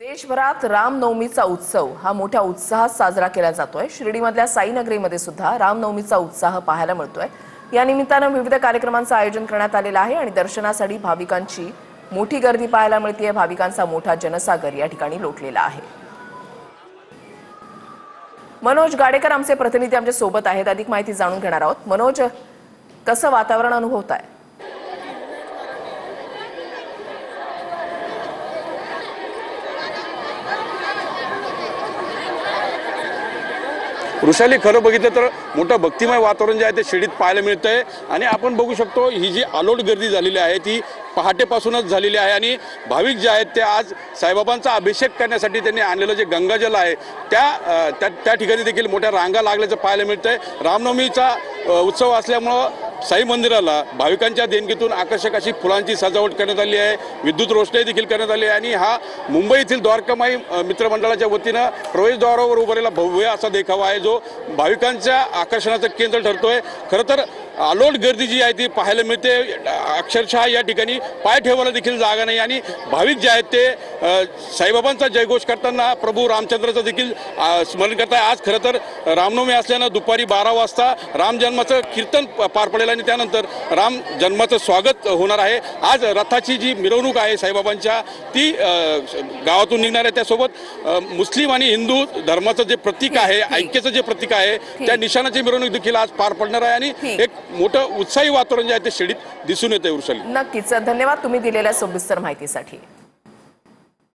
देशभरात रामनवमीचा उत्सव हा मोठ्या उत्साहात साजरा केला जातोय। शिर्डीमधल्या साईनगरीमध्ये सुद्धा रामनवमीचा उत्साह पाहायला मिळतोय। या निमित्तानं विविध कार्यक्रमांचं आयोजन करण्यात आलेलं आहे आणि दर्शनासाठी भाविकांची मोठी गर्दी पाहायला मिळतेय। भाविकांचा मोठा जनसागर या ठिकाणी लोटलेला आहे। मनोज गाडेकर आमचे प्रतिनिधी आमच्या सोबत आहेत, अधिक माहिती जाणून घेणार आहोत। मनोज, कसं वातावरण अनुभवताय? वृषाली, खरं बघितलं तर मोठं भक्तिमय वातावरण जे आहे ते शिर्डीत पाहायला मिळतंय आणि आपण बघू शकतो ही जी अलोट गर्दी झालेली आहे ती पहाटेपासूनच झालेली आहे आणि भाविक जे आहेत ते आज साईबाबांचा अभिषेक करण्यासाठी त्यांनी आणलेलं जे गंगाजल आहे त्या ठिकाणी देखील मोठ्या रांगा लागल्याचं पाहायला मिळतंय। रामनवमीचा उत्सव असल्यामुळं साई मंदिराला भाविकांच्या देणगीतून आकर्षक अशी फुलांची सजावट करण्यात आली आहे, विद्युत रोषणाई देखील करण्यात आली आहे आणि हा मुंबई येथील द्वारकामाई मित्रमंडळाच्या वतीनं प्रवेशद्वारावर उभारलेला भव्य असा देखावा आहे जो भाविकांच्या आकर्षणाचं केंद्र ठरतोय। खरं तर अलोट गर्दी जी आहे ती पाहायला मिळते, अक्षरशः या ठिकाणी पाय ठेवायला देखील जागा नाही आणि भाविक जे आहेत ते साईबाबांचा जयघोष करताना प्रभू रामचंद्राचं देखील स्मरण करत आहे। आज खरं तर रामनवमी असल्यानं दुपारी 12 वाजता राम जन्माचं कीर्तन पार पडेल आणि त्यानंतर राम जन्माचं स्वागत होणार आहे। आज रथाची जी मिरवणूक आहे साईबाबांच्या ती गावातून निघणार आहे। त्यासोबत मुस्लिम आणि हिंदू धर्माचं जे प्रतीक आहे, ऐक्याचं जे प्रतीक आहे त्या निशाणाची मिरवणूक देखील आज पार पडणार आहे आणि एक मोठं उत्साही वातावरण जे आहे ते शिर्डीत दिसून येते। वृषाली, नक्कीच धन्यवाद तुम्ही दिलेल्या सविस्तर माहितीसाठी।